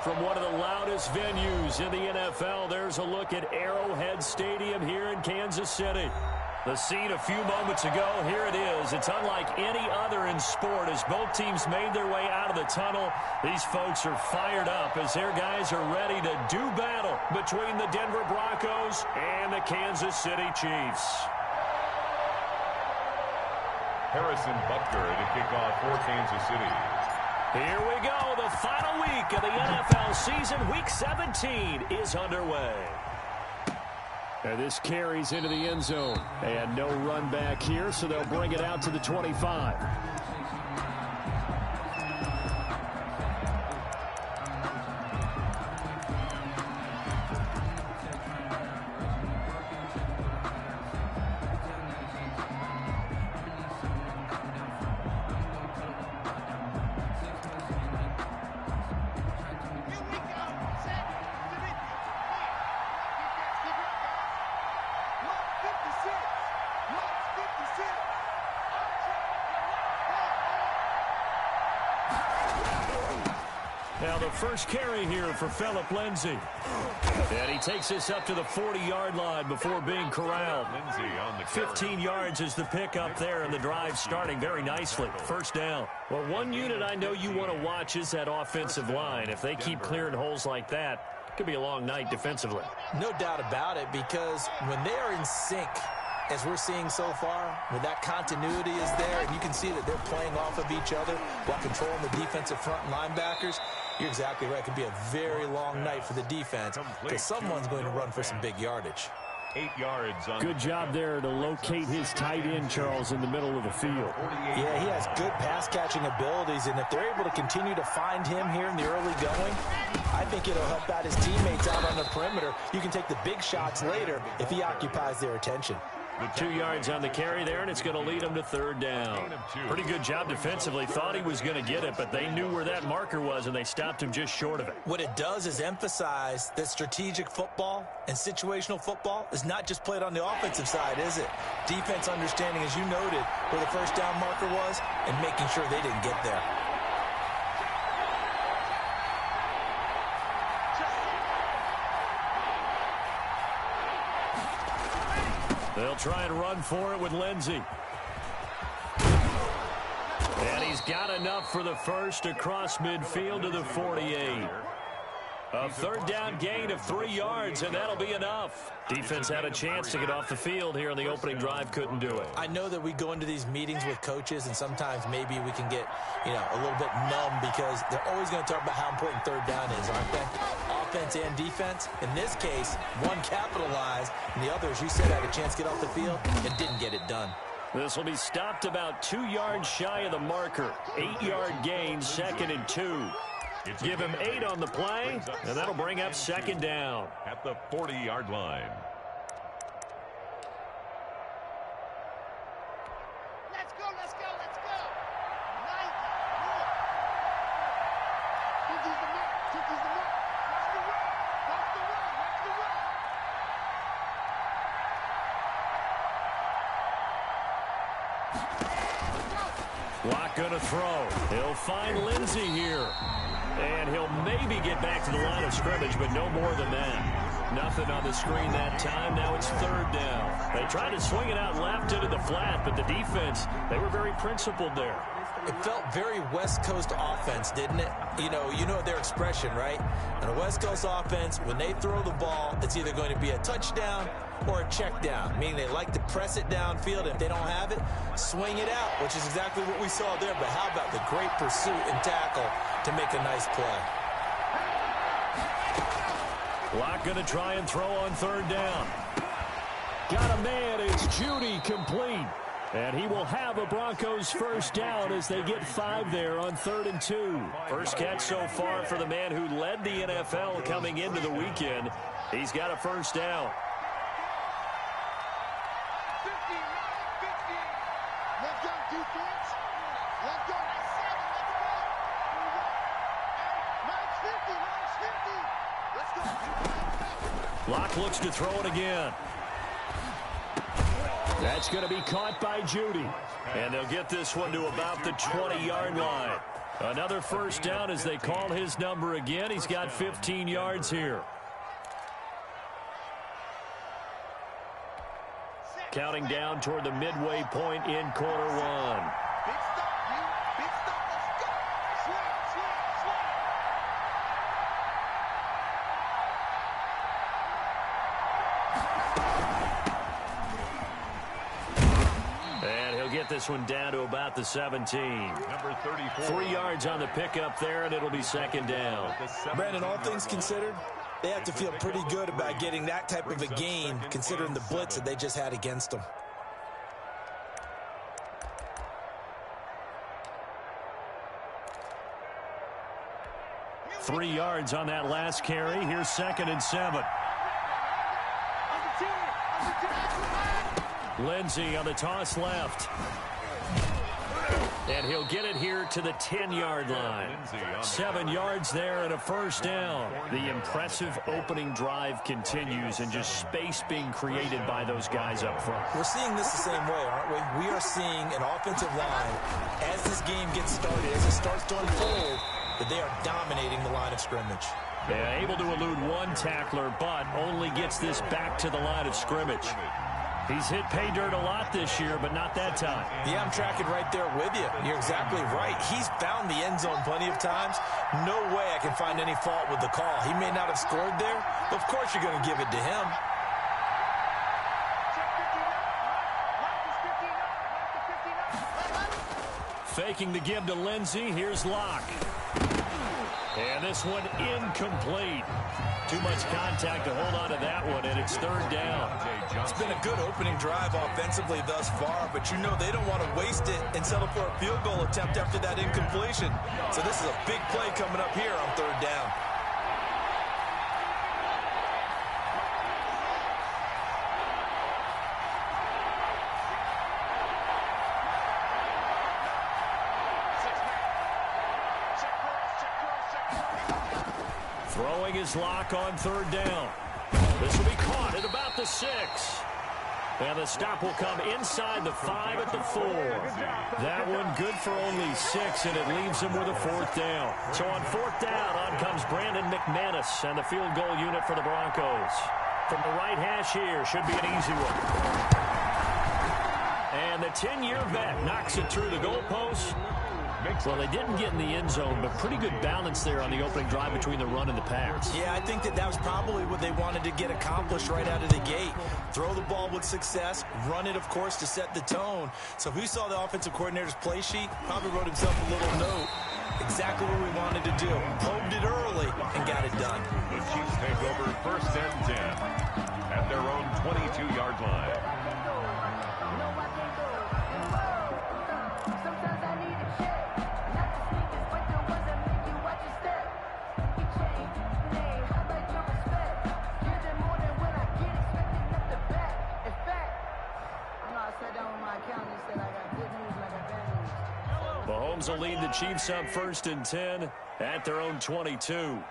from one of the loudest venues in the NFL. There's a look at Arrowhead Stadium here in Kansas City. The scene a few moments ago, here it is. It's unlike any other in sport as both teams made their way out of the tunnel. These folks are fired up as their guys are ready to do battle between the Denver Broncos and the Kansas City Chiefs. Harrison Butker to kick off for Kansas City. Here we go. The final week of the NFL season. Week 17 is underway. And this carries into the end zone. And no run back here, so they'll bring it out to the 25. Now the first carry here for Phillip Lindsay. And he takes this up to the 40-yard line before being corralled. Lindsay on the 15 yards is the pickup there, and the drive starting very nicely. First down. Well, one unit I know you want to watch is that offensive line. If they keep clearing holes like that, it could be a long night defensively. No doubt about it, because when they are in sync, as we're seeing so far, when that continuity is there, and you can see that they're playing off of each other while controlling the defensive front and linebackers, you're exactly right. It could be a very long night for the defense because someone's going to run for some big yardage. 8 yards on. Good job there to locate his tight end, Charles, in the middle of the field. Yeah, he has good pass-catching abilities, and if they're able to continue to find him here in the early going, I think it'll help out his teammates out on the perimeter. You can take the big shots later if he occupies their attention. The 2 yards on the carry there, and it's going to lead him to third down. Pretty good job defensively. Thought he was going to get it, but they knew where that marker was, and they stopped him just short of it. What it does is emphasize that strategic football and situational football is not just played on the offensive side, is it? Defense understanding, as you noted, where the first down marker was and making sure they didn't get there. They'll try and run for it with Lindsay. And he's got enough for the first across midfield to the 48. A third down gain of 3 yards, and that'll be enough. Defense had a chance to get off the field here in the opening drive, couldn't do it. I know that we go into these meetings with coaches, and sometimes maybe we can get, a little bit numb because they're always going to talk about how important third down is, aren't they? Offense and defense. In this case, one capitalized, and the other, as you said, had a chance to get off the field and didn't get it done. This will be stopped about 2 yards shy of the marker. 8-yard gain, 2nd and 2. Give him 8 on the play, and that'll bring up second down. At the 40-yard line. Let's go, let's go, let's go. Nice. Took these the mark. Watch the run. Watch the run. Lock gonna throw. He'll find Lindsay here. And he'll maybe get back to the line of scrimmage, but no more than that. Nothing on the screen that time. Now it's third down. They tried to swing it out left into the flat, but the defense, they were very principled there. It felt very West Coast offense, didn't it? You know their expression, right? On a West Coast offense, when they throw the ball, it's either going to be a touchdown or a check down, meaning they like to press it downfield. If they don't have it, swing it out, which is exactly what we saw there. But how about the great pursuit and tackle to make a nice play? Locke going to try and throw on third down. Got a man. It's Judy complete. And he will have a Broncos first down as they get 5 there on 3rd and 2. First catch so far for the man who led the NFL coming into the weekend. He's got a first down. 50, 50. Let's go, defense. Let's go. That's 7. Let's go. Max 50. Locke looks to throw it again. That's going to be caught by Judy. And they'll get this one to about the 20-yard line. Another first down as they call his number again. He's got 15 yards here. Counting down toward the midway point in quarter one. Big stop, you. Big stop. Let's go. Slam, slam, slam. And he'll get this one down to about the 17. Number 34. 3 yards on the pickup there, and it'll be second down. Brandon, all things considered, they have to feel pretty good about getting that type of a gain, considering the blitz that they just had against them. Three yards on that last carry. Here's 2nd and 7. Lindsey on the toss left. And he'll get it here to the 10-yard line. 7 yards there and a first down. The impressive opening drive continues, and just space being created by those guys up front. We're seeing this the same way, aren't we? We are seeing an offensive line, as this game gets started, as it starts to unfold, that they are dominating the line of scrimmage. Yeah, able to elude one tackler, but only gets this back to the line of scrimmage. He's hit pay dirt a lot this year, but not that time. Yeah, I'm tracking right there with you. You're exactly right. He's found the end zone plenty of times. No way I can find any fault with the call. He may not have scored there, but of course you're going to give it to him. Faking the give to Lindsey. Here's Locke. And this one incomplete. Too much contact to hold on to that one, and it's third down. It's been a good opening drive offensively thus far, but you know they don't want to waste it and settle for a field goal attempt after that incompletion. So this is a big play coming up here on third down. Throwing his Lock on third down. This will be caught at about the 6. And the stop will come inside the 5 at the 4. That one good for only 6, and it leaves him with a fourth down. So on fourth down, on comes Brandon McManus and the field goal unit for the Broncos. From the right hash here, should be an easy one. And the 10-year vet knocks it through the goalpost. Well, they didn't get in the end zone, but pretty good balance there on the opening drive between the run and the pass. Yeah, I think that was probably what they wanted to get accomplished right out of the gate. Throw the ball with success, run it, of course, to set the tone. So who saw the offensive coordinator's play sheet? Probably wrote himself a little note. Exactly what we wanted to do. Probed it early and got it done. The Chiefs take over 1st and 10 at their own 22-yard line. Mahomes will lead the Chiefs up 1st and 10 at their own 22.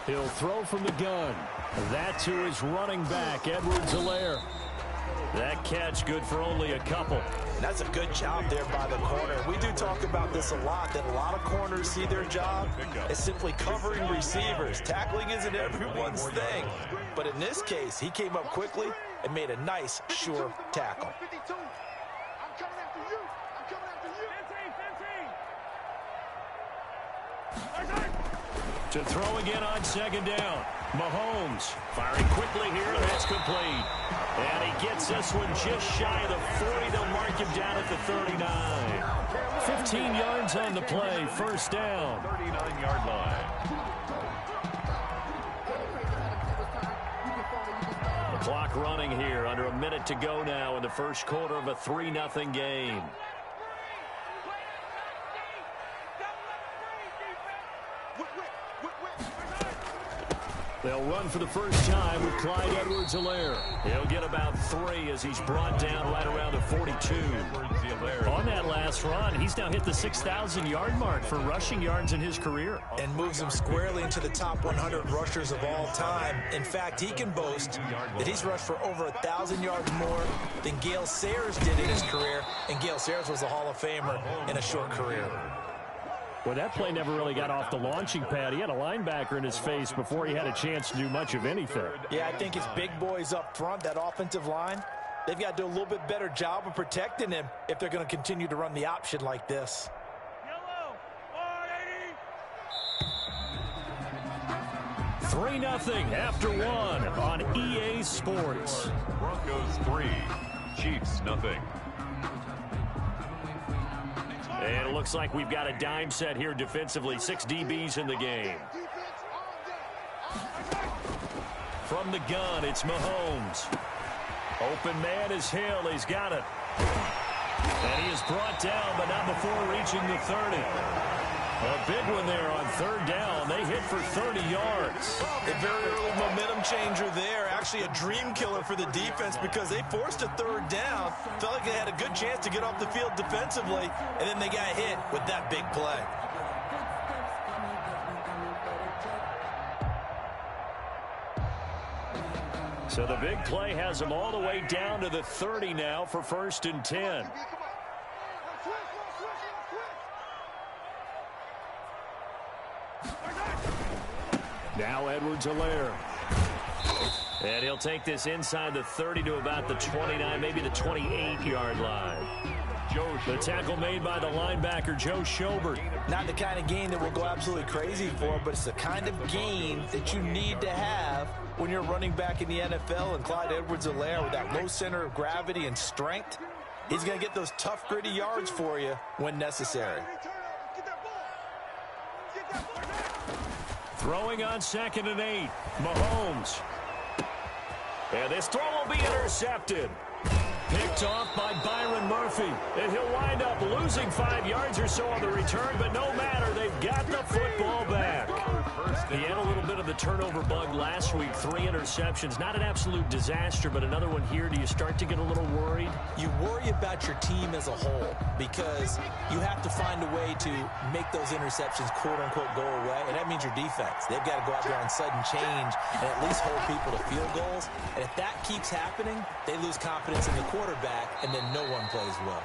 He'll throw from the gun. That to his running back, Edwards-Helaire. That catch good for only a couple. That's a good job there by the corner. We do talk about this a lot, that a lot of corners see their job as simply covering receivers. Tackling isn't everyone's thing. But in this case, he came up quickly and made a nice, sure tackle. I'm coming after you. I'm coming after you. To throw again on 2nd down. Mahomes firing quickly here. That's complete. And he gets this one just shy of the 40. They'll mark him down at the 39. 15 yards on the play. First down. 39-yard line. The clock running here. Under a minute to go now in the first quarter of a 3-0 game. They'll run for the first time with Clyde Edwards-Helaire. He'll get about 3 as he's brought down right around the 42. On that last run, he's now hit the 6,000-yard mark for rushing yards in his career. And moves him squarely into the top 100 rushers of all time. In fact, he can boast that he's rushed for over 1,000 yards more than Gale Sayers did in his career. And Gale Sayers was a Hall of Famer in a short career. Well, that play never really got off the launching pad. He had a linebacker in his face before he had a chance to do much of anything. Yeah, I think it's big boys up front, that offensive line. They've got to do a little bit better job of protecting him if they're going to continue to run the option like this. 3-0 after 1 on EA Sports. Broncos 3, Chiefs 0. And it looks like we've got a dime set here defensively. 6 DBs in the game. From the gun, it's Mahomes. Open man is Hill. He's got it. And he is brought down, but not before reaching the 30. A big one there on 3rd down. They hit for 30 yards. A very early momentum changer there. Actually a dream killer for the defense because they forced a 3rd down. Felt like they had a good chance to get off the field defensively, and then they got hit with that big play. So the big play has them all the way down to the 30 now for 1st and 10. Now Edwards-Helaire. And he'll take this inside the 30 to about the 29, maybe the 28-yard line. The tackle made by the linebacker, Joe Schobert. Not the kind of gain that we'll go absolutely crazy for, but it's the kind of gain that you need to have when you're running back in the NFL. And Clyde Edwards-Helaire, with that low center of gravity and strength, he's going to get those tough, gritty yards for you when necessary. Throwing on 2nd and 8, Mahomes. And this throw will be intercepted. Picked off by Byron Murphy. And he'll wind up losing 5 yards or so on the return, but no matter, they've got the football back. He had a little bit of the turnover bug last week, 3 interceptions. Not an absolute disaster, but another one here. Do you start to get a little worried? You worry about your team as a whole because you have to find a way to make those interceptions, quote-unquote, go away, and that means your defense. They've got to go out there on sudden change and at least hold people to field goals. And if that keeps happening, they lose confidence in the quarterback, and then no one plays well.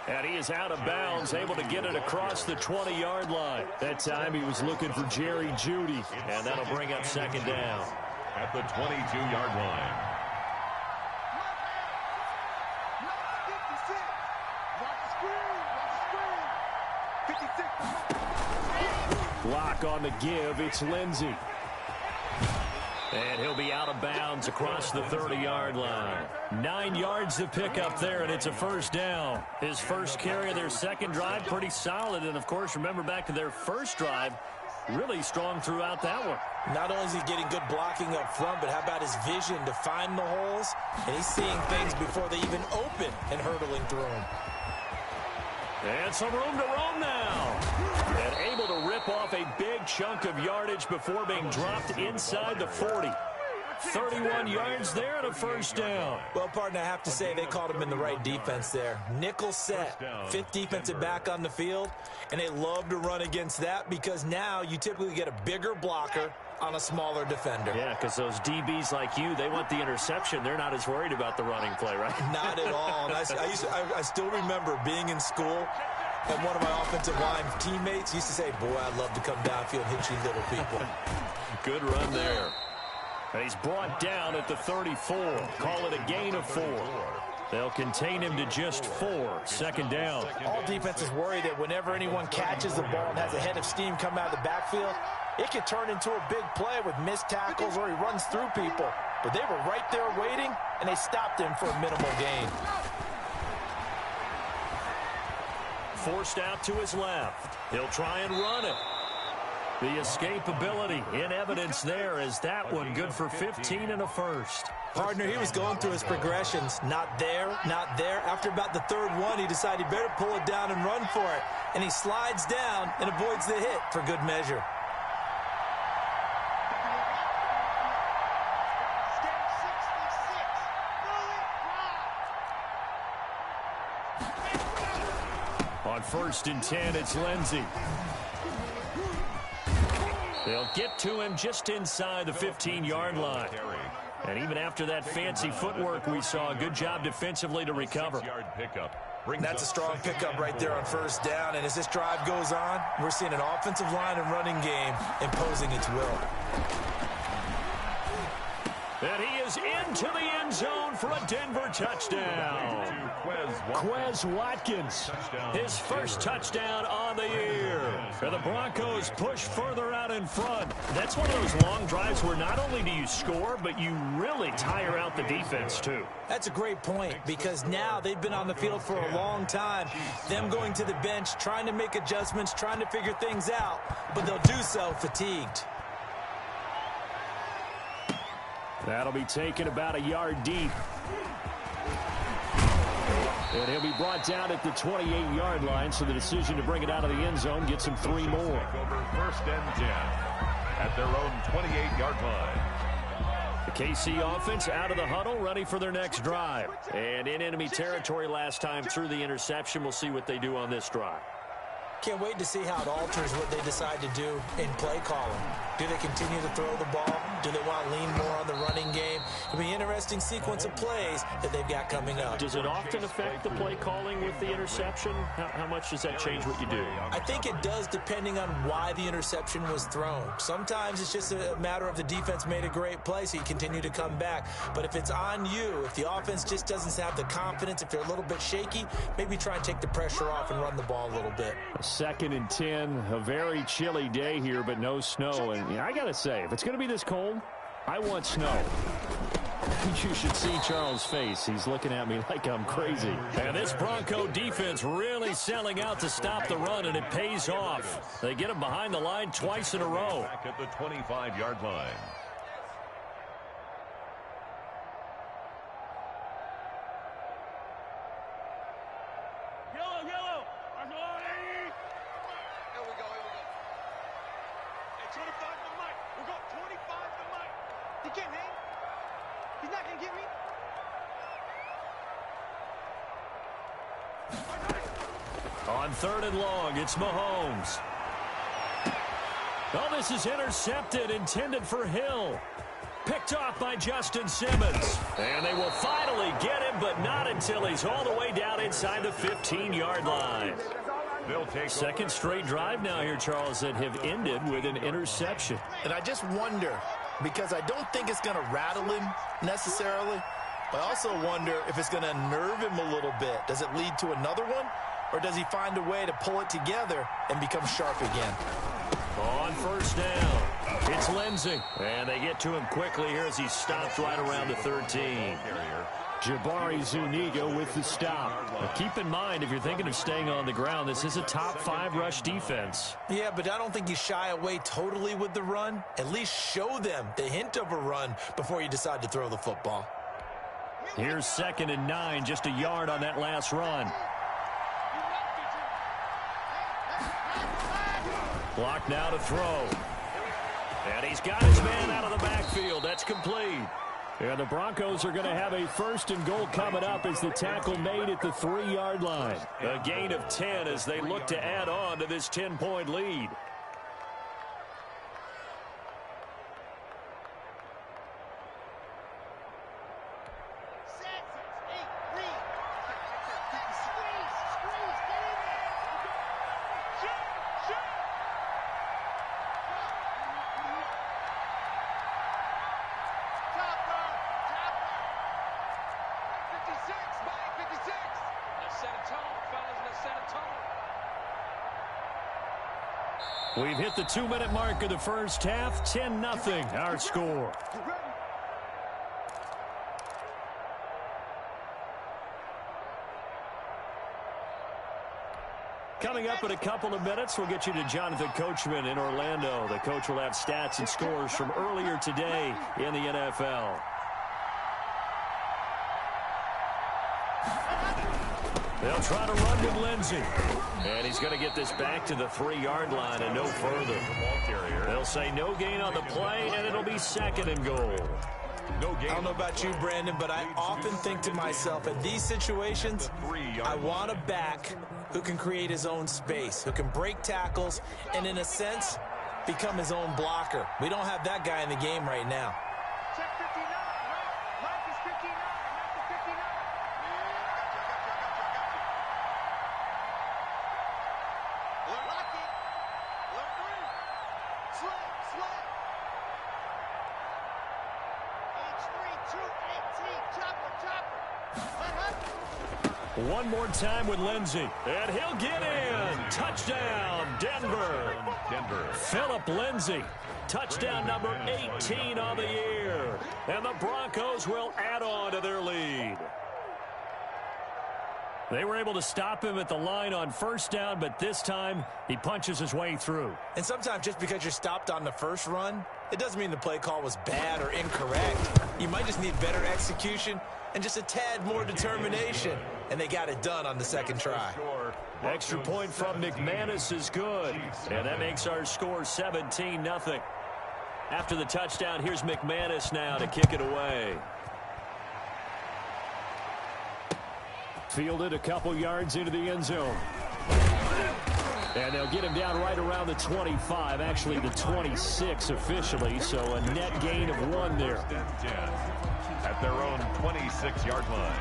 And he is out of bounds, able to get it across the 20-yard line. That time he was looking for Jerry Jeudy, and that'll bring up 2nd down. At the 22-yard line. Block on the give, it's Lindsey. And he'll be out of bounds across the 30-yard line. 9 yards to pick up there, and it's a 1st down. His first carry of their 2nd drive, pretty solid. And, of course, remember back to their 1st drive, really strong throughout that one. Not only is he getting good blocking up front, but how about his vision to find the holes? And he's seeing things before they even open and hurdling through them. And some room to roam now. And able to rip off a big chunk of yardage before being dropped inside the 40. 31 yards there and a 1st down. Well, partner, I have to say they called him in the right defense there. Nickel set, 5th defensive back on the field, and they love to run against that because now you typically get a bigger blocker on a smaller defender. Yeah, because those DBs like you, they want the interception. They're not as worried about the running play, right? Not at all. And I still remember being in school, and one of my offensive line teammates used to say, boy, I'd love to come downfield and hit you little people. Good run there. And he's brought down at the 34. Call it a gain of 4. They'll contain him to just 4. 2nd down. All defenses worry that whenever anyone catches the ball and has a head of steam come out of the backfield, it can turn into a big play with missed tackles or he runs through people. But they were right there waiting, and they stopped him for a minimal gain. Forced out to his left. He'll try and run it. The escapability in evidence there as that one good for 15 and a 1st. Partner, he was going through his progressions. Not there, not there. After about the 3rd one, he decided he better pull it down and run for it. And he slides down and avoids the hit for good measure. On 1st and 10, it's Lindsey. They'll get to him just inside the 15-yard line. And even after that fancy footwork we saw, a good job defensively to recover. That's a strong pickup right there on 1st down. And as this drive goes on, we're seeing an offensive line and running game imposing its will. And he is into the end zone for a Denver touchdown. Quez Watkins, his first touchdown on the year. And the Broncos push further out in front. That's one of those long drives where not only do you score, but you really tire out the defense too. That's a great point, because now they've been on the field for a long time. Them going to the bench, trying to make adjustments, trying to figure things out, but they'll do so fatigued. That'll be taken about a yard deep. And he'll be brought down at the 28-yard line, so the decision to bring it out of the end zone gets him 3 more. Over 1st and 10 at their own 28-yard line. The KC offense out of the huddle, ready for their next drive. And in enemy territory last time through the interception. We'll see what they do on this drive. Can't wait to see how it alters what they decide to do in play calling. Do they continue to throw the ball? Do they want to lean more on the running game? It'll be an interesting sequence of plays that they've got coming up. Does it often affect the play calling with the interception? How much does that change what you do? I think it does, depending on why the interception was thrown. Sometimes it's just a matter of the defense made a great play, so you continue to come back. But if it's on you, if the offense just doesn't have the confidence, if they're a little bit shaky, maybe try and take the pressure off and run the ball a little bit. 2nd and 10, a very chilly day here, but no snow. And I got to say, if it's going to be this cold, I want snow. You should see Charles' face. He's looking at me like I'm crazy. And this Bronco defense really selling out to stop the run, and it pays off. They get him behind the line twice in a row. Back at the 25-yard line. On 3rd and long, it's Mahomes. Oh, this is intercepted, intended for Hill. Picked off by Justin Simmons. And they will finally get him, but not until he's all the way down inside the 15-yard line. 2nd straight drive now here, Charles, that have ended with an interception. And I just wonder, because I don't think it's going to rattle him necessarily, but I also wonder if it's going to nerve him a little bit. Does it lead to another one? Or does he find a way to pull it together and become sharp again? On 1st down, it's Lindsey. And they get to him quickly here as he's stopped right around the 13. Jabari Zuniga with the stop. But keep in mind, if you're thinking of staying on the ground, this is a top 5 rush defense. Yeah, but I don't think you shy away totally with the run. At least show them the hint of a run before you decide to throw the football. Here's 2nd and 9, just a yard on that last run. Block now to throw. And he's got his man out of the backfield. That's complete. And the Broncos are going to have a 1st and goal coming up as the tackle made at the 3-yard line. A gain of 10 as they look to add on to this 10-point lead. We've hit the 2-minute mark of the first half. 10-0, our score. Coming up in a couple of minutes, we'll get you to Jonathan Coachman in Orlando. The coach will have stats and scores from earlier today in the NFL. They'll try to run with Lindsey. And he's going to get this back to the 3-yard line and no further. They'll say no gain on the play, and it'll be 2nd and goal. I don't know about you, Brandon, but I often think to myself, in these situations, I want a back who can create his own space, who can break tackles, and in a sense, become his own blocker. We don't have that guy in the game right now. Check 59, right? Mark is 59, not the 59. Look, lock it. Look, three. Slip, slip. H3, 218, chopper, chopper. One more time with Lindsay, and he'll get in. Touchdown, Denver. Phillip Lindsay, touchdown number 18 on the year. And the Broncos will add on to their lead. They were able to stop him at the line on first down, but this time he punches his way through. And sometimes just because you're stopped on the first run, it doesn't mean the play call was bad or incorrect. You might just need better execution and just a tad more determination. And they got it done on the second try. Extra point from McManus is good. And that makes our score 17-0. After the touchdown, here's McManus now to kick it away. Fielded a couple yards into the end zone. And they'll get him down right around the 25, actually the 26 officially, so a net gain of 1 there. At their own 26-yard line.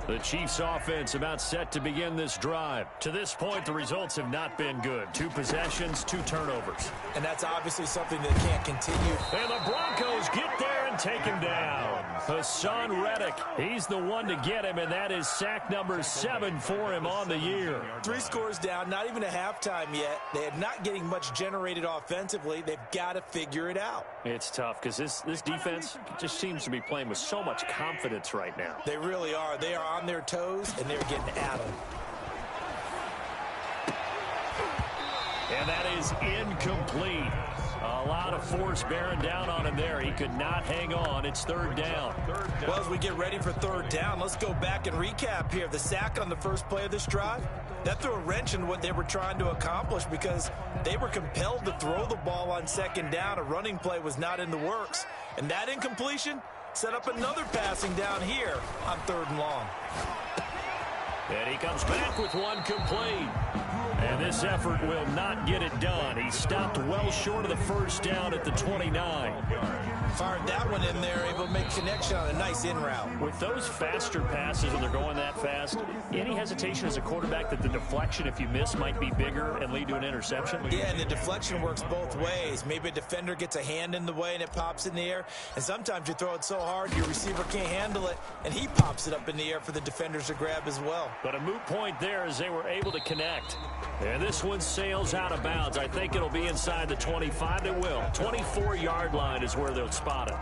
The Chiefs offense about set to begin this drive. To this point, the results have not been good. 2 possessions, 2 turnovers. And that's obviously something that can't continue. And the Broncos get there and take him down. Hassan Reddick, he's the one to get him, and that is sack number 7 for him on the year. 3 scores down, not even a halftime yet. They are not getting much generated offensively. They've got to figure it out. It's tough because this defense just seems to be playing with so much confidence right now. They really are. They are on their toes, and they're getting at them. And that is incomplete. A lot of force bearing down on him there. He could not hang on. It's 3rd down. Well, as we get ready for 3rd down, let's go back and recap here. The sack on the first play of this drive, that threw a wrench in what they were trying to accomplish because they were compelled to throw the ball on 2nd down. A running play was not in the works. And that incompletion set up another passing down here on 3rd and long. And he comes back with 1 complete. And this effort will not get it done. He stopped well short of the first down at the 29. Fired that one in there, able to make connection on a nice in route. With those faster passes when they're going that fast, any hesitation as a quarterback that the deflection, if you miss, might be bigger and lead to an interception? Yeah, and the deflection works both ways. Maybe a defender gets a hand in the way and it pops in the air. And sometimes you throw it so hard your receiver can't handle it, and he pops it up in the air for the defenders to grab as well. But a moot point there as they were able to connect. And this one sails out of bounds. I think it'll be inside the 25. It will. 24-yard line is where they'll spot it.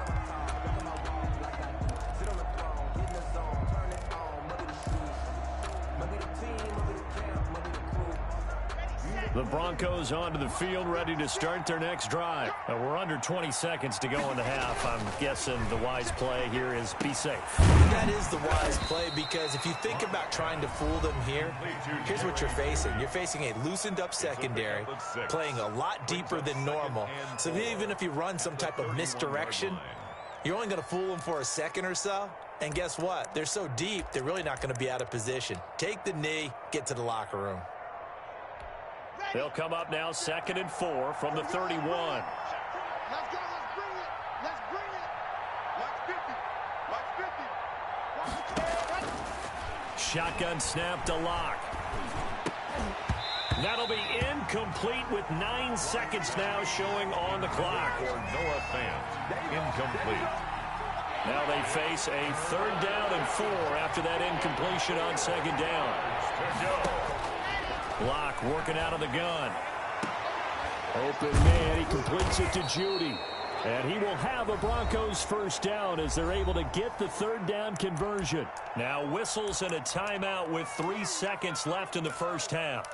The Broncos onto the field, ready to start their next drive. We're under 20 seconds to go in the half. I'm guessing the wise play here is be safe. That is the wise play because if you think about trying to fool them here, here's what you're facing. You're facing a loosened up secondary, playing a lot deeper than normal. So even if you run some type of misdirection, you're only going to fool them for a second or so. And guess what? They're so deep, they're really not going to be out of position. Take the knee, get to the locker room. They'll come up now 2nd and 4 from the 31. Let's go, let's bring it. Let's bring it. Watch 50. Watch 50. Shotgun snap to Locke. That'll be incomplete with 9 seconds now showing on the clock. For Noah Fant, incomplete. Now they face a 3rd down and 4 after that incompletion on 2nd down. Locke working out of the gun. Open man, he completes it to Judy. And he will have a Broncos first down as they're able to get the 3rd down conversion. Now whistles and a timeout with 3 seconds left in the first half.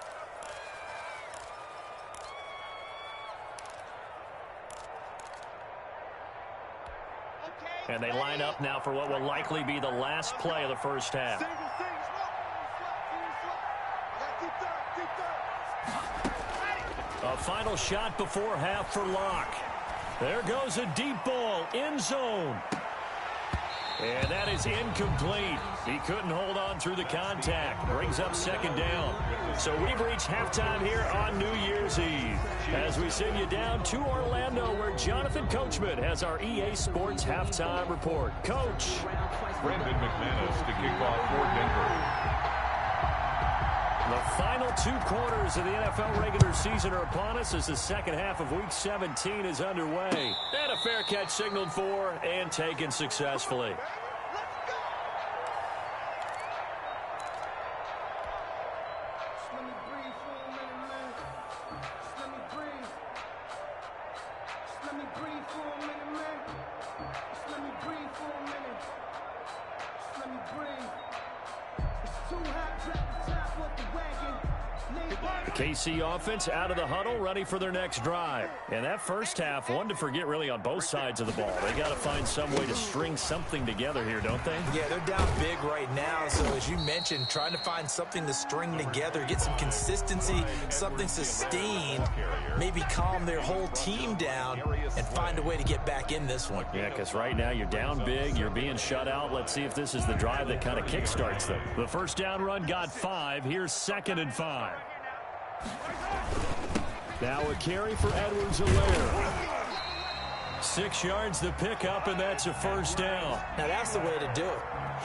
And they line up now for what will likely be the last play of the first half. A final shot before half for Locke. There goes a deep ball, end zone. And that is incomplete. He couldn't hold on through the contact. Brings up second down. So we've reached halftime here on New Year's Eve. As we send you down to Orlando, where Jonathan Coachman has our EA Sports halftime report. Coach. Brandon McManus to kick off for Denver. The final 2 quarters of the NFL regular season are upon us as the second half of Week 17 is underway. And a fair catch signaled for and taken successfully. KC offense out of the huddle, ready for their next drive. And that first half, one to forget really on both sides of the ball. They got to find some way to string something together here, don't they? Yeah, they're down big right now. So as you mentioned, trying to find something to string together, get some consistency, something sustained, maybe calm their whole team down and find a way to get back in this one. Yeah, because right now you're down big, you're being shut out. Let's see if this is the drive that kind of kickstarts them. The first down run got 5. Here's 2nd and 5. Now a carry for Edwards-Helaire. 6 yards the pickup, and that's a first down. Now that's the way to do it.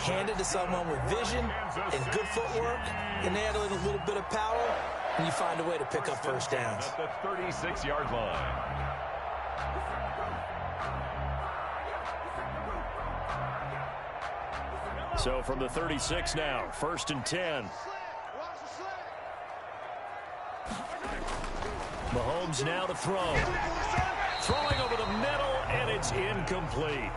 Hand it to someone with vision and good footwork, and add a little bit of power, and you find a way to pick up first downs. At the 36-yard line. So from the 36 now, 1st and 10. Mahomes now to throw. Throwing over the middle, and it's incomplete.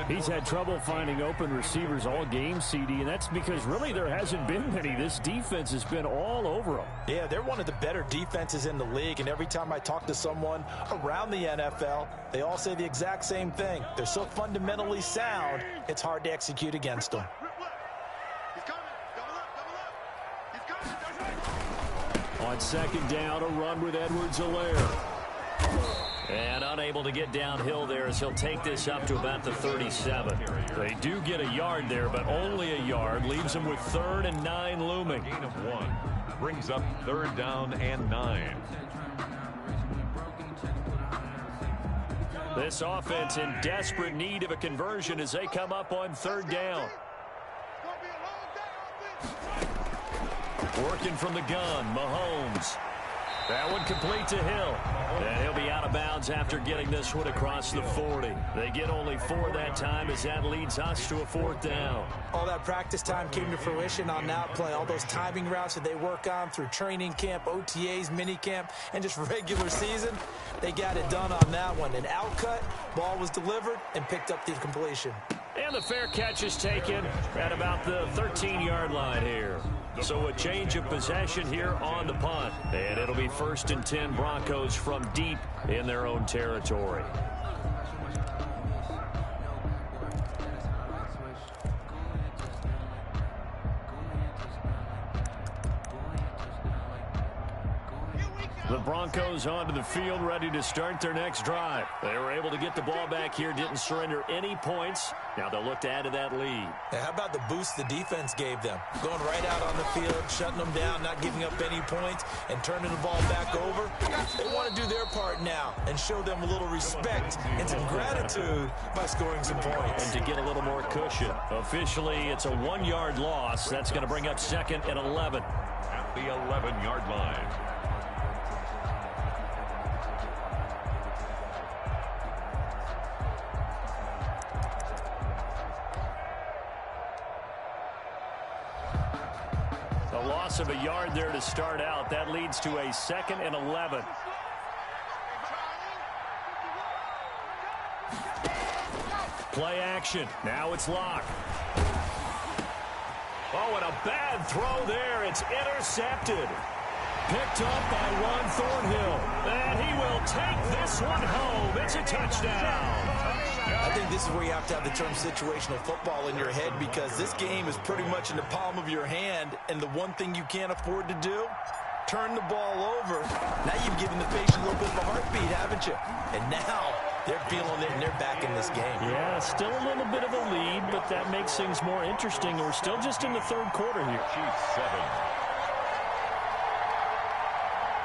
He's had trouble finding open receivers all game, CD, and that's because really there hasn't been many. This defense has been all over them. Yeah, they're one of the better defenses in the league, and every time I talk to someone around the NFL, they all say the exact same thing. They're so fundamentally sound, it's hard to execute against them. On 2nd down, a run with Edwards-Helaire. And unable to get downhill there as he'll take this up to about the 37. They do get a yard there, but only a yard. Leaves them with 3rd and 9 looming. Gain of 1. Brings up 3rd down and 9. This offense in desperate need of a conversion as they come up on 3rd down. Working from the gun, Mahomes. That one complete to Hill. And he'll be out of bounds after getting this one across the 40. They get only 4 that time as that leads us to a 4th down. All that practice time came to fruition on that play. All those timing routes that they work on through training camp, OTAs, minicamp, and just regular season, they got it done on that one. An outcut, ball was delivered, and picked up the completion. And the fair catch is taken at about the 13-yard line here. So a change of possession here on the punt. And it'll be 1st and 10 Broncos from deep in their own territory. The Broncos onto the field, ready to start their next drive. They were able to get the ball back here, didn't surrender any points. Now they'll look to add to that lead. How about the boost the defense gave them? Going right out on the field, shutting them down, not giving up any points, and turning the ball back over. They want to do their part now and show them a little respect and some gratitude by scoring some points. And to get a little more cushion. Officially, it's a 1-yard loss. That's going to bring up 2nd and 11. At the 11-yard line. Loss of a yard there to start out. That leads to a 2nd and 11. Play action. Now it's Locke. Oh, and a bad throw there. It's intercepted. Picked up by Juan Thornhill. And he will take this one home. It's a touchdown. I think this is where you have to have the term situational football in your head, because this game is pretty much in the palm of your hand, and the one thing you can't afford to do, turn the ball over. Now you've given the patient a little bit of a heartbeat, haven't you? And now they're feeling it, and they're back in this game. Yeah, still a little bit of a lead, but but that makes things more interesting. We're still just in the third quarter here. Chiefs 7.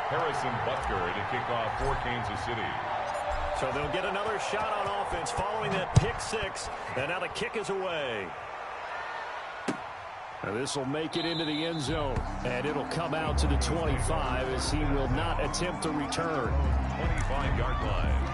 Harrison Butker to kick off for Kansas City. So they'll get another shot on offense following that pick six. And now the kick is away. This will make it into the end zone. And it'll come out to the 25 as he will not attempt to return. 25-yard line.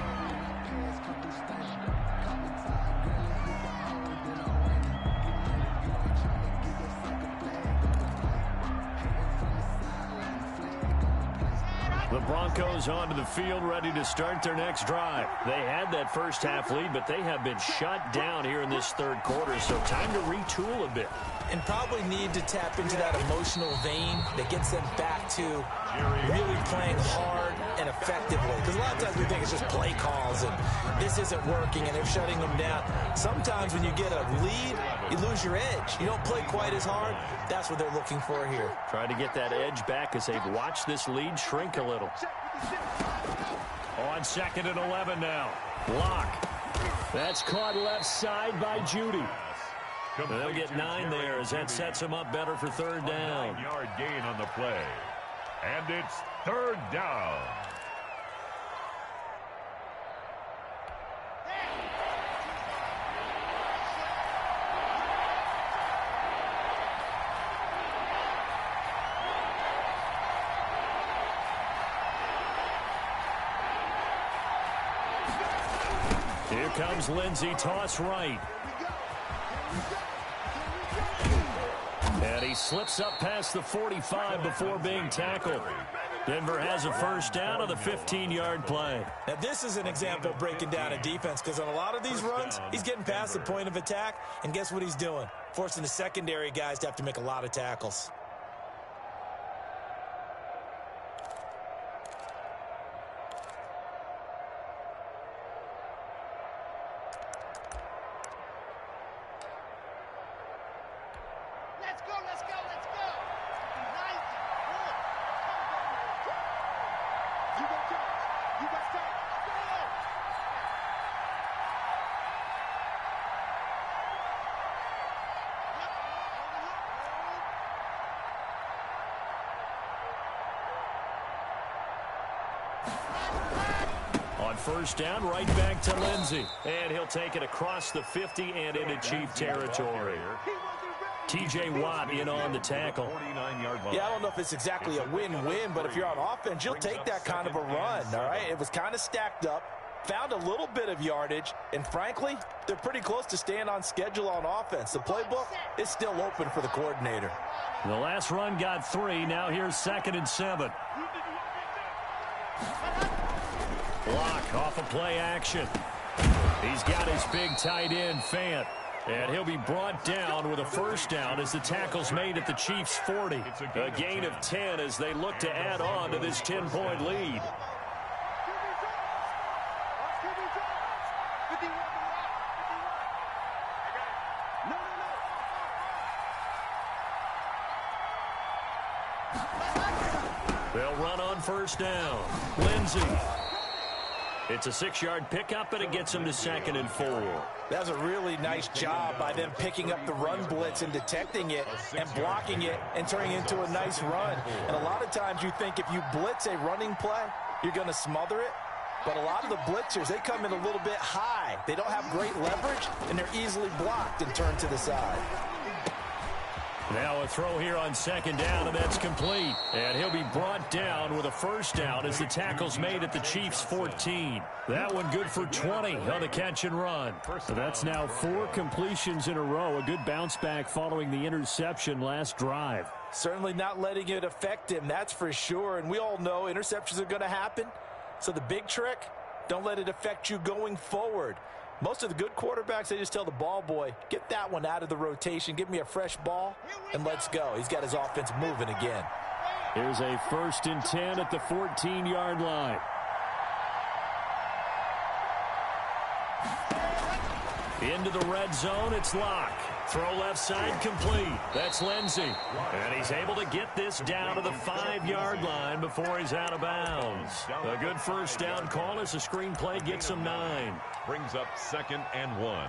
The Broncos onto the field, ready to start their next drive. They had that first half lead, but they have been shut down here in this third quarter, so time to retool a bit. And probably need to tap into that emotional vein that gets them back to really playing hard and effectively. Because a lot of times we think it's just play calls and this isn't working and they're shutting them down. Sometimes when you get a lead, you lose your edge. You don't play quite as hard. That's what they're looking for here. Try to get that edge back as they've watched this lead shrink a little. On 2nd and 11 now. Block. That's caught left side by Judy. They'll get 9 there as that sets them up better for third down. 9-yard gain on the play. And it's third down. Here comes Lindsey, toss right. And he slips up past the 45 before being tackled. Denver has a first down on the 15-yard play. Now, this is an example of breaking down a defense because on a lot of these runs, he's getting past the point of attack, and guess what he's doing? Forcing the secondary guys to have to make a lot of tackles. On first down, right back to Lindsey. And he'll take it across the 50 and into Chief territory. T.J. Watt in on the tackle. Yeah, I don't know if it's exactly a win-win, but if you're on offense, you'll take that kind of a run, all right? It was kind of stacked up, found a little bit of yardage, and frankly, they're pretty close to staying on schedule on offense. The playbook is still open for the coordinator. The last run got 3. Now here's 2nd and 7. Block off of play action. He's got his big tight end, Fant. And he'll be brought down with a first down as the tackle's made at the Chiefs' 40. A gain of 10 as they look to add on to this 10-point lead. They'll run on first down. Lindsey. It's a 6-yard pickup, and it gets him to 2nd and 4. That was a really nice job by them picking up the run blitz and detecting it and blocking it and turning it into a nice run. And a lot of times you think if you blitz a running play, you're going to smother it. But a lot of the blitzers, they come in a little bit high. They don't have great leverage, and they're easily blocked and turned to the side. Now a throw here on 2nd down, and that's complete. And he'll be brought down with a first down as the tackle's made at the Chiefs' 14. That one good for 20 on the catch and run. So that's now 4 completions in a row. A good bounce back following the interception last drive. Certainly not letting it affect him, that's for sure. And we all know interceptions are going to happen. So the big trick, don't let it affect you going forward. Most of the good quarterbacks, they just tell the ball boy, get that one out of the rotation, give me a fresh ball, and let's go. He's got his offense moving again. Here's a 1st and 10 at the 14-yard line. Into the red zone, it's Locke. Throw left side complete. That's Lindsey. And he's able to get this down to the 5-yard line before he's out of bounds. A good first down call as the screenplay gets him 9. Brings up 2nd and 1.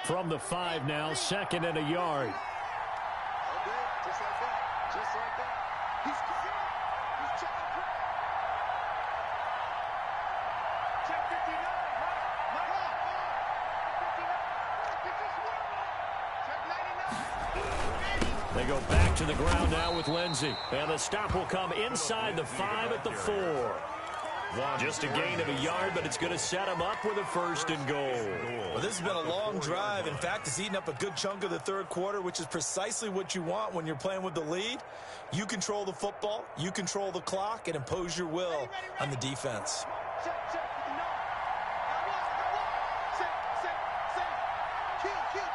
From the 5 now, 2nd and a yard. Okay, just like that. Just like that. He's coming. He's checking play. Check 59, right? 59. Check 99. They go back to the ground now with Lindsey. And the stop will come inside the 5 at the 4. Just a gain of a yard, but it's going to set him up with a 1st and goal. Well, this has been a long drive. In fact, it's eaten up a good chunk of the 3rd quarter, which is precisely what you want when you're playing with the lead. You control the football, you control the clock, and impose your will on the defense. Check, check. 59. Got one. Set. Kill. Check.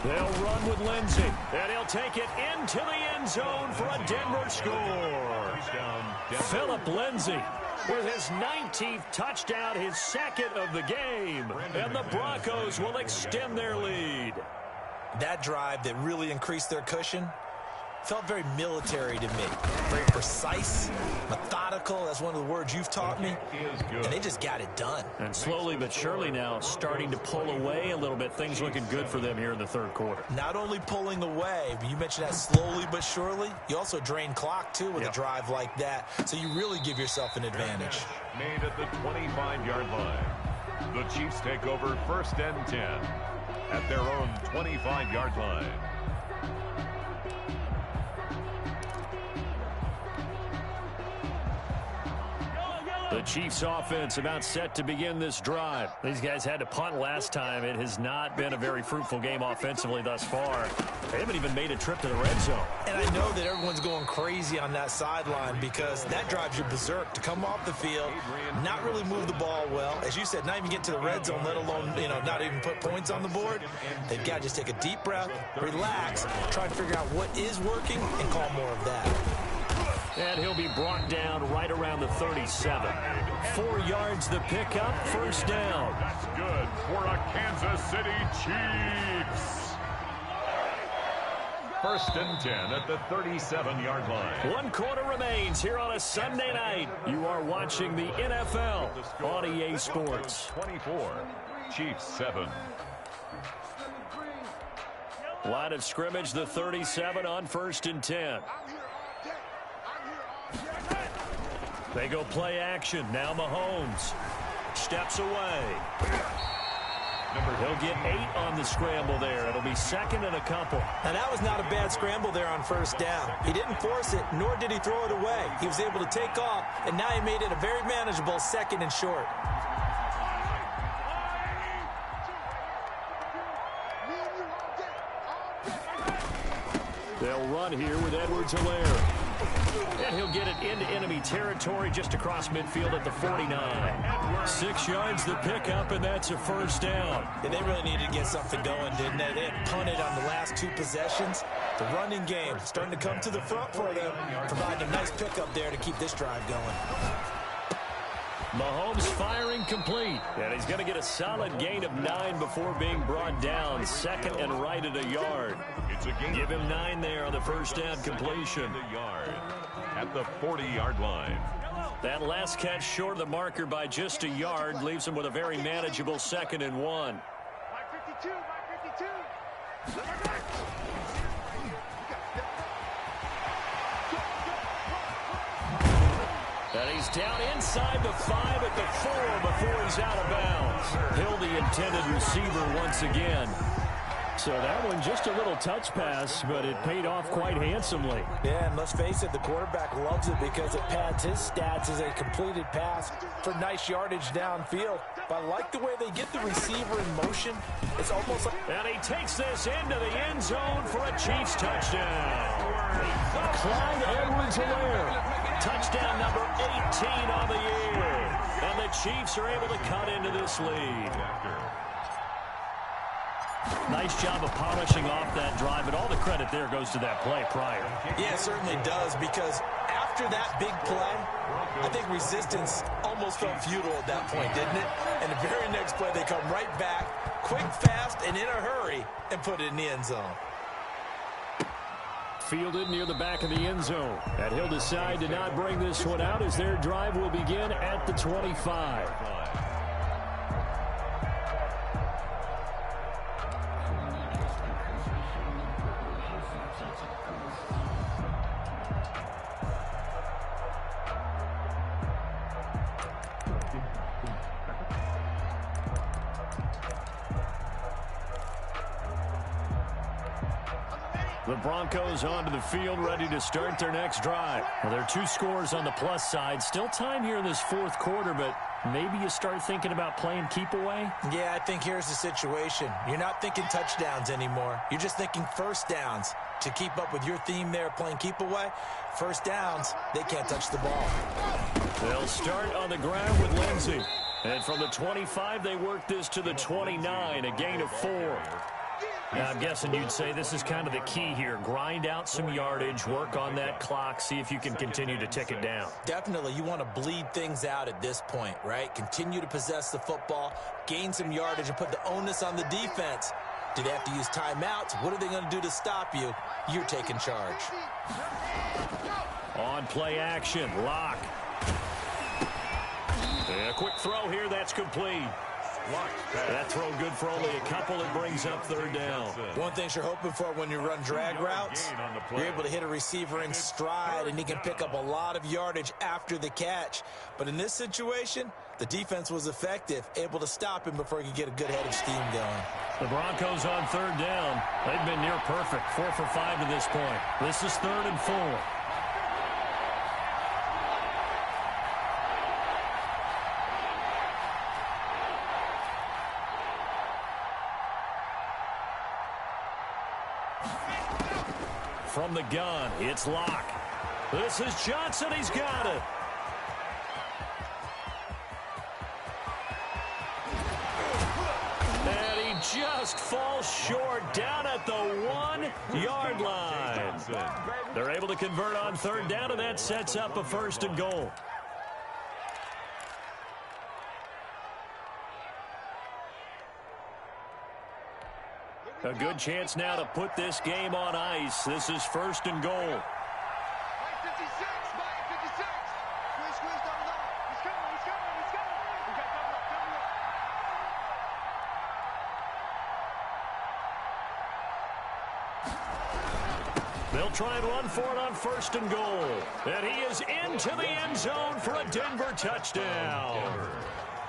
They'll run with Lindsey, and he'll take it into the end zone for a Denver score. Philip Lindsey with his 19th touchdown, his 2nd of the game, and the Broncos will extend their lead. That drive that really increased their cushion felt very military to me. Very precise, methodical. That's one of the words you've taught me. And they just got it done. And slowly but surely now starting to pull away a little bit. Things looking good for them here in the 3rd quarter. Not only pulling away, but you mentioned that slowly but surely. You also drain clock, too, with a drive like that. So you really give yourself an advantage. Made at the 25-yard line. The Chiefs take over 1st and 10 at their own 25-yard line. The Chiefs offense about set to begin this drive. These guys had to punt last time. It has not been a very fruitful game offensively thus far. They haven't even made a trip to the red zone. And I know that everyone's going crazy on that sideline because that drives you berserk to come off the field, not really move the ball well. As you said, not even get to the red zone, let alone, not even put points on the board. They've got to just take a deep breath, relax, try to figure out what is working, and call more of that. And he'll be brought down right around the 37. 4 yards the pickup, 1st down. That's good for a Kansas City Chiefs. 1st and 10 at the 37-yard line. 1 quarter remains here on a Sunday night. You are watching the NFL on EA Sports. 24, Chiefs 7. Line of scrimmage, the 37 on 1st and 10. They go play action. Now Mahomes steps away. He'll get 8 on the scramble there. It'll be 2nd and a couple. Now, that was not a bad scramble there on 1st down. He didn't force it, nor did he throw it away. He was able to take off, and now he made it a very manageable 2nd and short. They'll run here with Edwards-Helaire. And he'll get it into enemy territory just across midfield at the 49. 6 yards the pickup, and that's a 1st down. And they really needed to get something going, didn't they? They had punted on the last 2 possessions. The running game starting to come to the front for them, providing a nice pickup there to keep this drive going. Mahomes firing complete. And he's going to get a solid gain of 9 before being brought down. 2nd and right at a yard. Give him 9 there on the 1st down completion. At the 40-yard line. That last catch short of the marker by just a yard leaves him with a very manageable 2nd and 1. And he's down inside the 5 at the 4 before he's out of bounds. Hill, the intended receiver once again. So that one just a little touch pass, but it paid off quite handsomely. Yeah, and let's face it, the quarterback loves it because it pads his stats as a completed pass for nice yardage downfield. But I like the way they get the receiver in motion. It's almost like... And he takes this into the end zone for a Chiefs touchdown. Clyde Edwards-Helaire. Touchdown number 18 on the year. And the Chiefs are able to cut into this lead. Nice job of polishing off that drive, and all the credit there goes to that play prior. Yeah, it certainly does, because after that big play, I think resistance almost felt futile at that point, didn't it? And the very next play, they come right back, quick, fast, and in a hurry, and put it in the end zone. fielded near the back of the end zone. And he'll decide to not bring this one out as their drive will begin at the 25. The Broncos onto the field, ready to start their next drive. Well, there are 2 scores on the plus side. Still time here in this 4th quarter, but maybe you start thinking about playing keep away? Yeah, I think here's the situation. You're not thinking touchdowns anymore. You're just thinking first downs. To keep up with your theme there, playing keep away, first downs, they can't touch the ball. They'll start on the ground with Lindsey. And from the 25, they work this to the 29, a gain of 4. Now, I'm guessing you'd say this is kind of the key here. Grind out some yardage, work on that clock, see if you can continue to tick it down. Definitely, you want to bleed things out at this point, right? Continue to possess the football, gain some yardage, and put the onus on the defense. Do they have to use timeouts? What are they going to do to stop you? You're taking charge. On play action, lock. A quick throw here, that's complete. That throw good for only a couple. It brings up 3rd down. One thing you're hoping for when you run drag routes, you're able to hit a receiver in stride, and he can pick up a lot of yardage after the catch. But in this situation, the defense was effective, able to stop him before he could get a good head of steam going. The Broncos on 3rd down. They've been near perfect, 4 for 5 to this point. This is 3rd and 4. From the gun, it's Locke. This is Johnson. He's got it. And he just falls short down at the 1-yard line. They're able to convert on 3rd down, and that sets up a 1st and goal. A good chance now to put this game on ice. This is 1st and goal. They'll try and run for it on 1st and goal. And he is into the end zone for a Denver touchdown.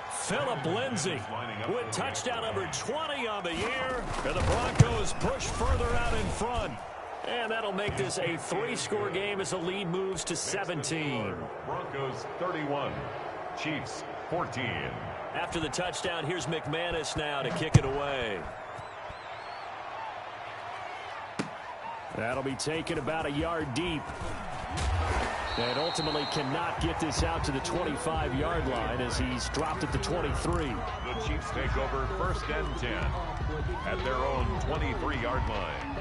Philip Lindsay with touchdown number 20 on the year. And the Broncos push further out in front. And that'll make this a 3-score game as the lead moves to 17. Broncos 31, Chiefs 14. After the touchdown, here's McManus now to kick it away. That'll be taken about a yard deep. And ultimately cannot get this out to the 25-yard line as he's dropped at the 23. The Chiefs take over 1st and 10 at their own 23-yard line.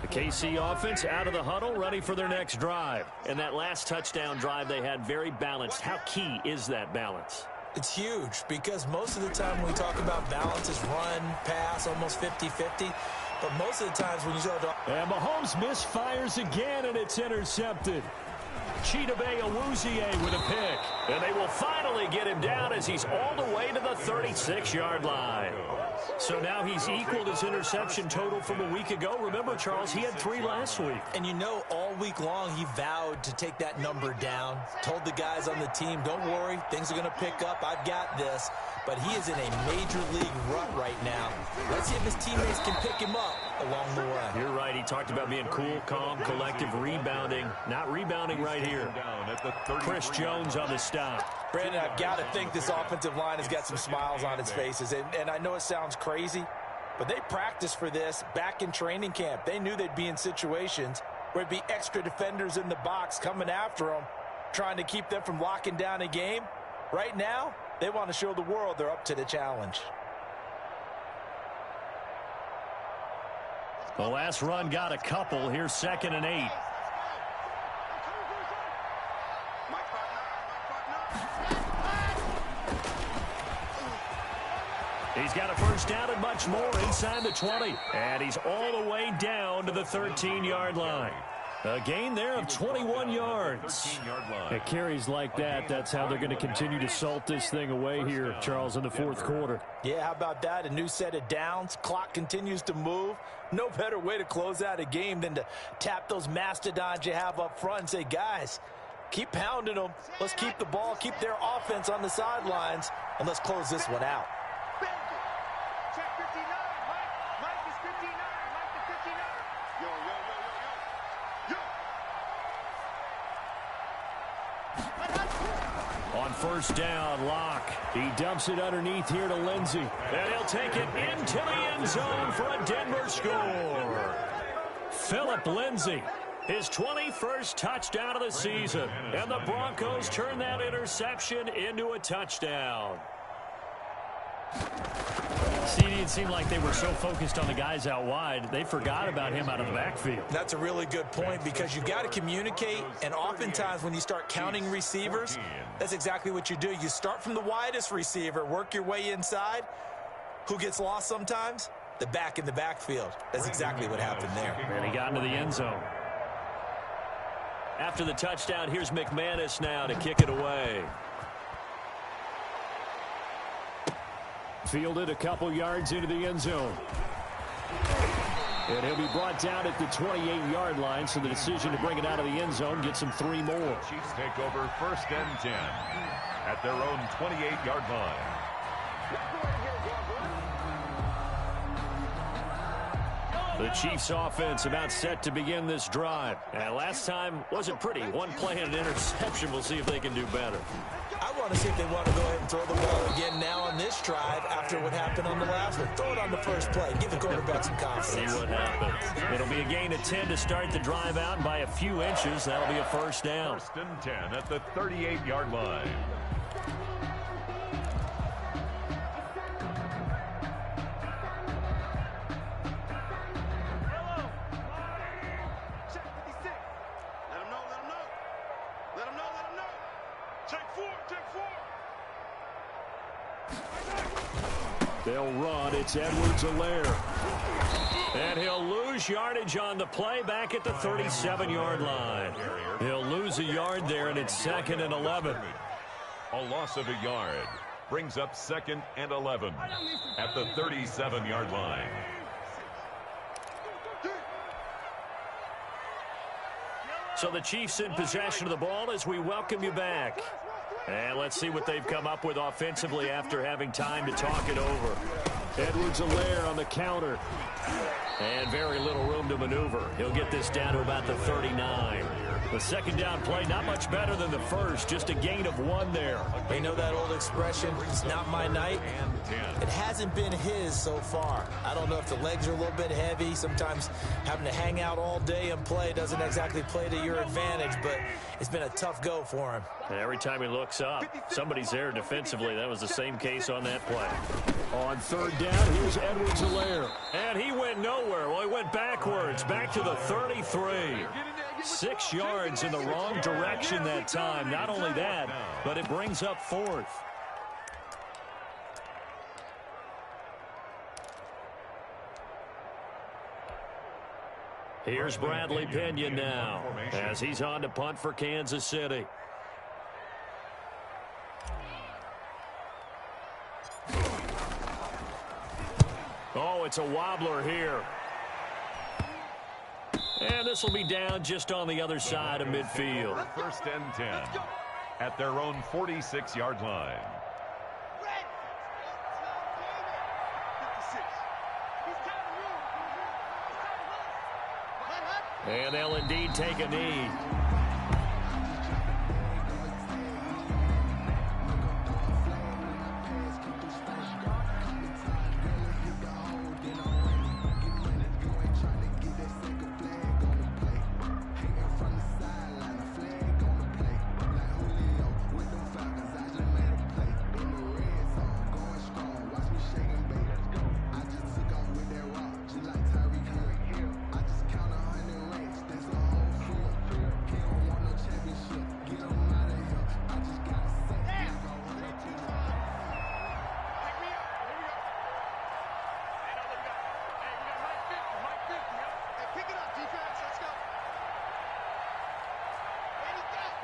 The KC offense out of the huddle, ready for their next drive. And that last touchdown drive they had very balanced. How key is that balance? It's huge because most of the time when we talk about balance is run, pass, almost 50-50. But most of the times when you start to... And Mahomes misfires again, and it's intercepted. Chidobe Awuzie with a pick. And they will finally get him down as he's all the way to the 36-yard line. So now he's equaled his interception total from a week ago. Remember, Charles, he had 3 last week. And you know, all week long he vowed to take that number down. Told the guys on the team, don't worry, things are going to pick up. I've got this. But he is in a major league rut right now. Let's see if his teammates can pick him up along the way. You're right. He talked about being cool, calm, collective, rebounding. Not rebounding right here. Chris Jones on the stop. Brandon, I've got to think this offensive line has got some smiles on its faces. And I know it sounds crazy, but they practiced for this back in training camp. They knew they'd be in situations where it'd be extra defenders in the box coming after them, trying to keep them from locking down a game. Right now, they want to show the world they're up to the challenge. The last run got a couple. Here's 2nd and 8. He's got a first down and much more inside the 20. And he's all the way down to the 13-yard line. A gain there of 21 yards. At carries like that, that's how they're going to continue to salt this thing away here, Charles, in the fourth quarter. Yeah, how about that? A new set of downs. Clock continues to move. No better way to close out a game than to tap those mastodons you have up front and say, guys, keep pounding them. Let's keep the ball, keep their offense on the sidelines, and let's close this one out. Check 59. Mike is 59. Mike the 59. Yo. On first down, Locke. He dumps it underneath here to Lindsey. And he'll take it into the end zone for a Denver score. Phillip Lindsey, his 21st touchdown of the season. And the Broncos turn that interception into a touchdown. It seemed like they were so focused on the guys out wide, they forgot about him out of the backfield. That's a really good point because you've got to communicate, and oftentimes when you start counting receivers, that's exactly what you do. You start from the widest receiver, work your way inside. Who gets lost sometimes? The back in the backfield. That's exactly what happened there. And he got into the end zone. After the touchdown, here's McManus now to kick it away. Fielded a couple yards into the end zone. And he'll be brought down at the 28-yard line, so the decision to bring it out of the end zone gets him 3 more. Chiefs take over first and 10 at their own 28-yard line. The Chiefs offense about set to begin this drive. And last time wasn't pretty. One play and an interception. We'll see if they can do better. I want to see if they want to go ahead and throw the ball again now on this drive after what happened on the last one. Throw it on the first play. Give the quarterback some confidence. See what happens. It'll be a gain of 10 to start the drive out by a few inches. That'll be a first down. First and 10 at the 38-yard line. They'll run. It's Edwards-Helaire. And he'll lose yardage on the play back at the 37-yard line. He'll lose a yard there, and it's 2nd and 11. A loss of a yard brings up 2nd and 11 at the 37-yard line. So the Chiefs in possession of the ball as we welcome you back. And let's see what they've come up with offensively after having time to talk it over. Edwards-Helaire on the counter. And very little room to maneuver. He'll get this down to about the 39. The second down play, not much better than the first. Just a gain of 1 there. You know that old expression, it's not my night? It hasn't been his so far. I don't know if the legs are a little bit heavy. Sometimes having to hang out all day and play doesn't exactly play to your advantage, but it's been a tough go for him. And every time he looks up, somebody's there defensively. That was the same case on that play. On third down, here's Edwards-Helaire. And he went nowhere. Well, he went backwards, back to the 33. 6 yards in the wrong direction that time. Not only that, but it brings up 4th. Here's Bradley Pinion now as he's on to punt for Kansas City. Oh, it's a wobbler here. And this will be down just on the other side of midfield. First and 10 at their own 46-yard line. And they'll indeed take a knee.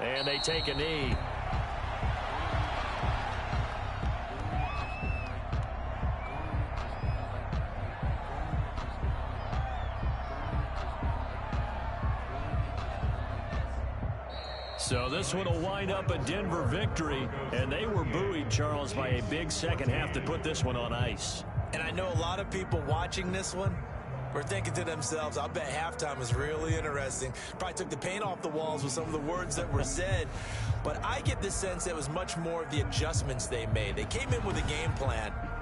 And they take a knee. So this one will wind up a Denver victory, and they were buoyed, Charles, by a big second half to put this one on ice. And I know a lot of people watching this one were thinking to themselves, I bet halftime was really interesting. Probably took the paint off the walls with some of the words that were said. But I get the sense it was much more of the adjustments they made. They came in with a game plan.